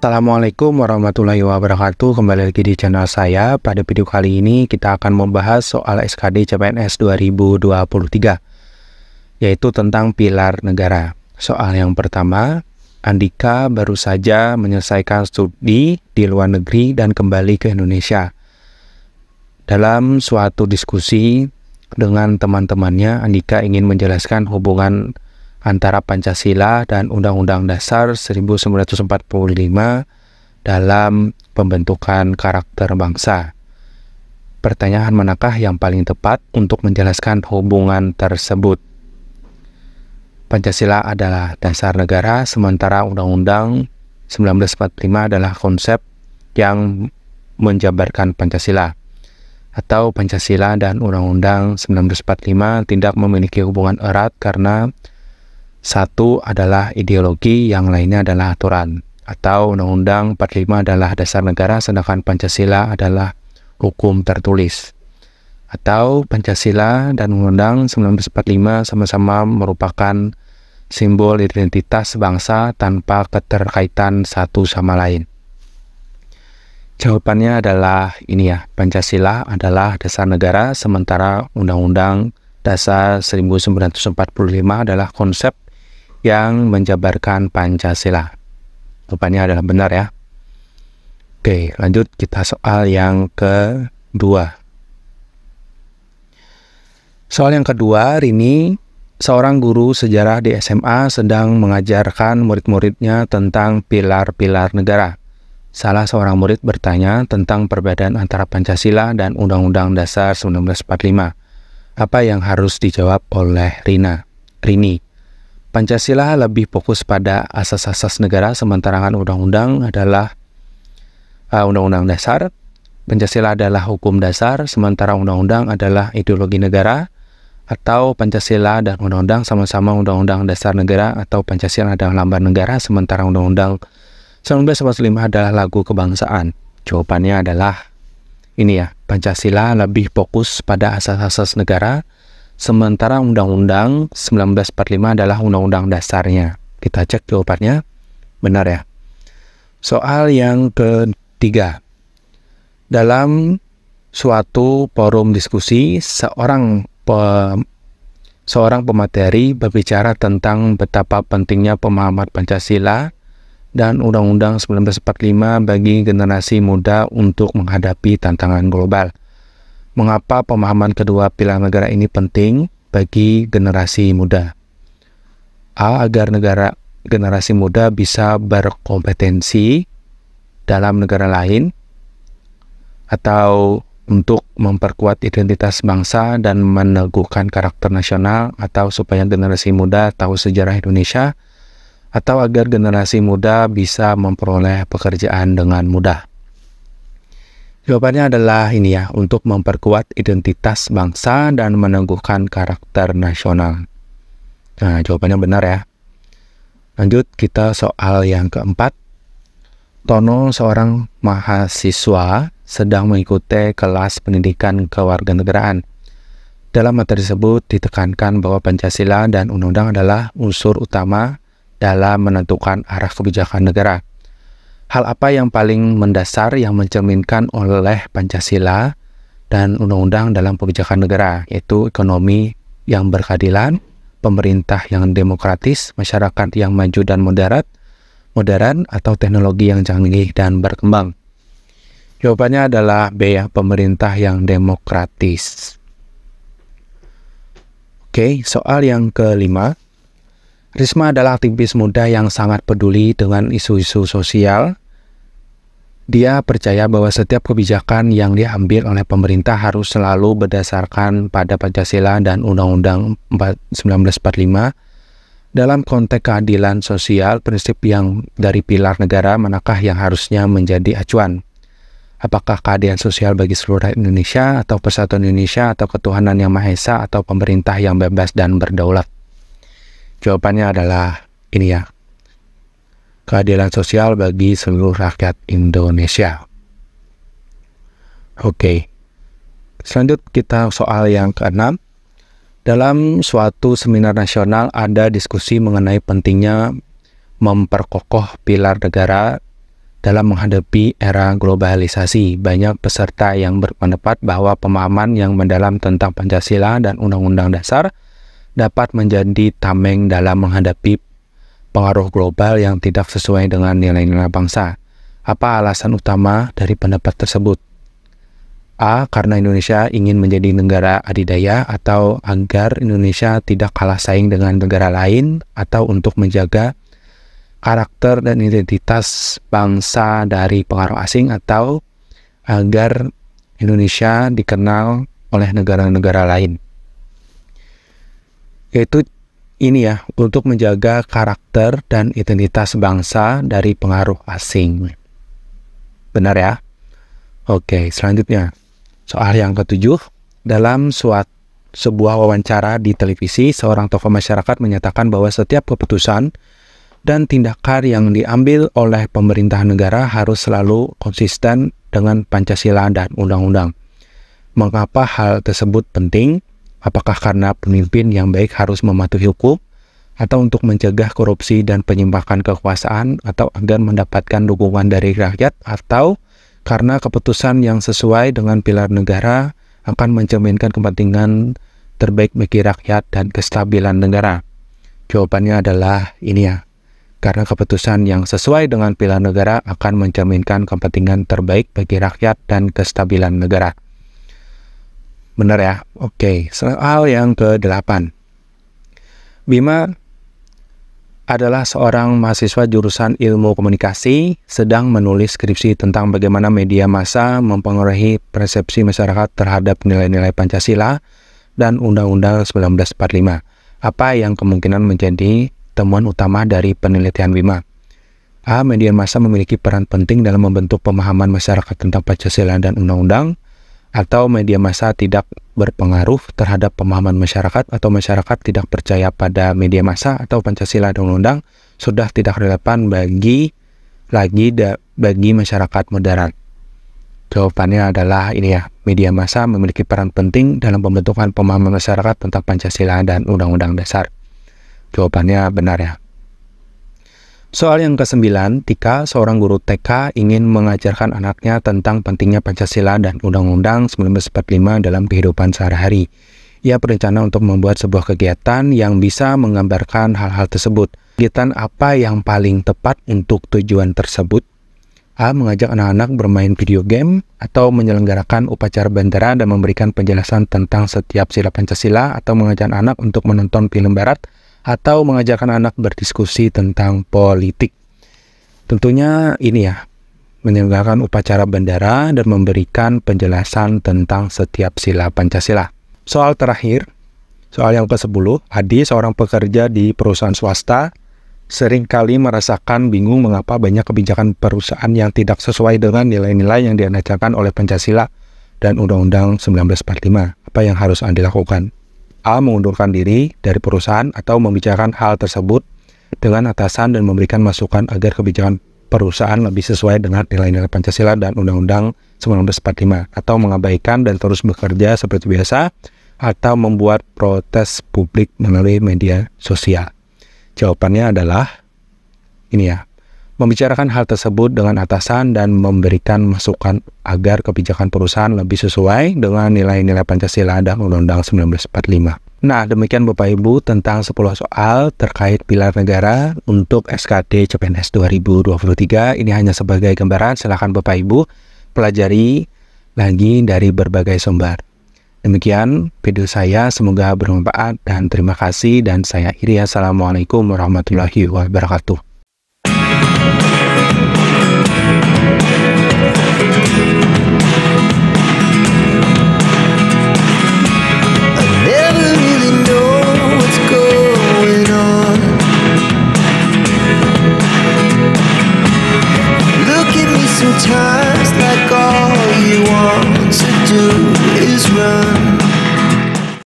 Assalamualaikum warahmatullahi wabarakatuh. Kembali lagi di channel saya. Pada video kali ini kita akan membahas soal SKD CPNS 2023, yaitu tentang pilar negara. Soal yang pertama, Andika baru saja menyelesaikan studi di luar negeri dan kembali ke Indonesia. Dalam suatu diskusi dengan teman-temannya, Andika ingin menjelaskan hubungan antara Pancasila dan Undang-Undang Dasar 1945 dalam pembentukan karakter bangsa. Pertanyaan manakah yang paling tepat untuk menjelaskan hubungan tersebut? Pancasila adalah dasar negara, sementara Undang-Undang 1945 adalah konsep yang menjabarkan Pancasila. Atau Pancasila dan Undang-Undang 1945 tidak memiliki hubungan erat karena satu adalah ideologi, yang lainnya adalah aturan. Atau Undang-Undang 45 adalah dasar negara, sedangkan Pancasila adalah hukum tertulis. Atau Pancasila dan Undang-Undang 1945 sama-sama merupakan simbol identitas bangsa tanpa keterkaitan satu sama lain. Jawabannya adalah ini ya, Pancasila adalah dasar negara, sementara Undang-Undang Dasar 1945 adalah konsep yang menjabarkan Pancasila. Jawabannya adalah benar ya. Oke, lanjut kita soal yang kedua. Soal yang kedua, Rini, seorang guru sejarah di SMA, sedang mengajarkan murid-muridnya tentang pilar-pilar negara. Salah seorang murid bertanya tentang perbedaan antara Pancasila dan Undang-Undang Dasar 1945. Apa yang harus dijawab oleh Rini? Pancasila lebih fokus pada asas-asas negara, sementara undang-undang adalah undang-undang dasar. Pancasila adalah hukum dasar, sementara undang-undang adalah ideologi negara. Atau Pancasila dan undang-undang sama-sama undang-undang dasar negara, atau Pancasila adalah lambang negara, sementara undang-undang 1945 adalah lagu kebangsaan. Jawabannya adalah ini ya, Pancasila lebih fokus pada asas-asas negara, sementara Undang-Undang 1945 adalah undang-undang dasarnya. Kita cek jawabannya, benar ya. Soal yang ketiga. Dalam suatu forum diskusi, seorang pemateri berbicara tentang betapa pentingnya pemahaman Pancasila dan Undang-Undang 1945 bagi generasi muda untuk menghadapi tantangan global. Mengapa pemahaman kedua pilar negara ini penting bagi generasi muda? A. Agar generasi muda bisa berkompetensi dalam negara lain, atau untuk memperkuat identitas bangsa dan meneguhkan karakter nasional, atau supaya generasi muda tahu sejarah Indonesia, atau agar generasi muda bisa memperoleh pekerjaan dengan mudah. Jawabannya adalah ini ya, untuk memperkuat identitas bangsa dan meneguhkan karakter nasional. Nah, jawabannya benar ya. Lanjut kita soal yang keempat. Tono, seorang mahasiswa, sedang mengikuti kelas pendidikan kewarganegaraan. Dalam materi tersebut ditekankan bahwa Pancasila dan Undang-Undang adalah unsur utama dalam menentukan arah kebijakan negara. Hal apa yang paling mendasar yang mencerminkan oleh Pancasila dan Undang-Undang dalam kebijakan negara, yaitu ekonomi yang berkeadilan, pemerintah yang demokratis, masyarakat yang maju dan modern, atau teknologi yang canggih dan berkembang? Jawabannya adalah B ya, pemerintah yang demokratis. Oke, soal yang kelima. Risma adalah aktivis muda yang sangat peduli dengan isu-isu sosial. Dia percaya bahwa setiap kebijakan yang diambil oleh pemerintah harus selalu berdasarkan pada Pancasila dan Undang-Undang 1945. Dalam konteks keadilan sosial, prinsip yang dari pilar negara manakah yang harusnya menjadi acuan? Apakah keadilan sosial bagi seluruh rakyat Indonesia, atau persatuan Indonesia, atau ketuhanan yang Maha Esa, atau pemerintah yang bebas dan berdaulat? Jawabannya adalah ini ya, keadilan sosial bagi seluruh rakyat Indonesia. Oke, selanjut kita soal yang keenam. Dalam suatu seminar nasional ada diskusi mengenai pentingnya memperkokoh pilar negara dalam menghadapi era globalisasi. Banyak peserta yang berpendapat bahwa pemahaman yang mendalam tentang Pancasila dan Undang-Undang Dasar dapat menjadi tameng dalam menghadapi pengaruh global yang tidak sesuai dengan nilai-nilai bangsa. Apa alasan utama dari pendapat tersebut? A. Karena Indonesia ingin menjadi negara adidaya atau agar Indonesia tidak kalah saing dengan negara lain, atau untuk menjaga karakter dan identitas bangsa dari pengaruh asing, atau agar Indonesia dikenal oleh negara-negara lain. Yaitu ini ya, untuk menjaga karakter dan identitas bangsa dari pengaruh asing. Benar ya? Oke, selanjutnya. Soal yang ketujuh, dalam sebuah wawancara di televisi, seorang tokoh masyarakat menyatakan bahwa setiap keputusan dan tindakan yang diambil oleh pemerintah negara harus selalu konsisten dengan Pancasila dan Undang-Undang. Mengapa hal tersebut penting? Apakah karena pemimpin yang baik harus mematuhi hukum, atau untuk mencegah korupsi dan penyimpangan kekuasaan, atau agar mendapatkan dukungan dari rakyat, atau karena keputusan yang sesuai dengan pilar negara akan mencerminkan kepentingan terbaik bagi rakyat dan kestabilan negara? Jawabannya adalah ini ya. Karena keputusan yang sesuai dengan pilar negara akan mencerminkan kepentingan terbaik bagi rakyat dan kestabilan negara. Benar ya? Oke, soal yang ke-8. Bima adalah seorang mahasiswa jurusan ilmu komunikasi, sedang menulis skripsi tentang bagaimana media massa mempengaruhi persepsi masyarakat terhadap nilai-nilai Pancasila dan Undang-Undang 1945. Apa yang kemungkinan menjadi temuan utama dari penelitian Bima? A. Media massa memiliki peran penting dalam membentuk pemahaman masyarakat tentang Pancasila dan Undang-Undang, atau media massa tidak berpengaruh terhadap pemahaman masyarakat, atau masyarakat tidak percaya pada media massa atau Pancasila dan Undang-Undang sudah tidak relevan bagi masyarakat modern. Jawabannya adalah ini ya, media massa memiliki peran penting dalam pembentukan pemahaman masyarakat tentang Pancasila dan Undang-Undang Dasar. Jawabannya benar ya. Soal yang ke-9, Tika, seorang guru TK, ingin mengajarkan anaknya tentang pentingnya Pancasila dan Undang-Undang 1945 dalam kehidupan sehari-hari. Ia berencana untuk membuat sebuah kegiatan yang bisa menggambarkan hal-hal tersebut. Kegiatan apa yang paling tepat untuk tujuan tersebut? A. Mengajak anak-anak bermain video game, atau menyelenggarakan upacara bendera dan memberikan penjelasan tentang setiap sila Pancasila, atau mengajak anak untuk menonton film barat, atau mengajarkan anak berdiskusi tentang politik. Tentunya ini ya, menyelenggarakan upacara bendera dan memberikan penjelasan tentang setiap sila Pancasila. Soal terakhir, soal yang ke-10, Adi, seorang pekerja di perusahaan swasta, seringkali merasakan bingung mengapa banyak kebijakan perusahaan yang tidak sesuai dengan nilai-nilai yang diajarkan oleh Pancasila dan Undang-Undang 1945. Apa yang harus Andi lakukan? A. Mengundurkan diri dari perusahaan atau membicarakan hal tersebut dengan atasan dan memberikan masukan agar kebijakan perusahaan lebih sesuai dengan nilai-nilai Pancasila dan Undang-Undang 1945, atau mengabaikan dan terus bekerja seperti biasa, atau membuat protes publik melalui media sosial. Jawabannya adalah ini ya, membicarakan hal tersebut dengan atasan dan memberikan masukan agar kebijakan perusahaan lebih sesuai dengan nilai-nilai Pancasila dan Undang-Undang 1945. Nah, demikian Bapak Ibu tentang 10 soal terkait pilar negara untuk SKD CPNS 2023. Ini hanya sebagai gambaran, silakan Bapak Ibu pelajari lagi dari berbagai sumber. Demikian video saya, semoga bermanfaat dan terima kasih, dan saya akhiri. Assalamualaikum warahmatullahi wabarakatuh.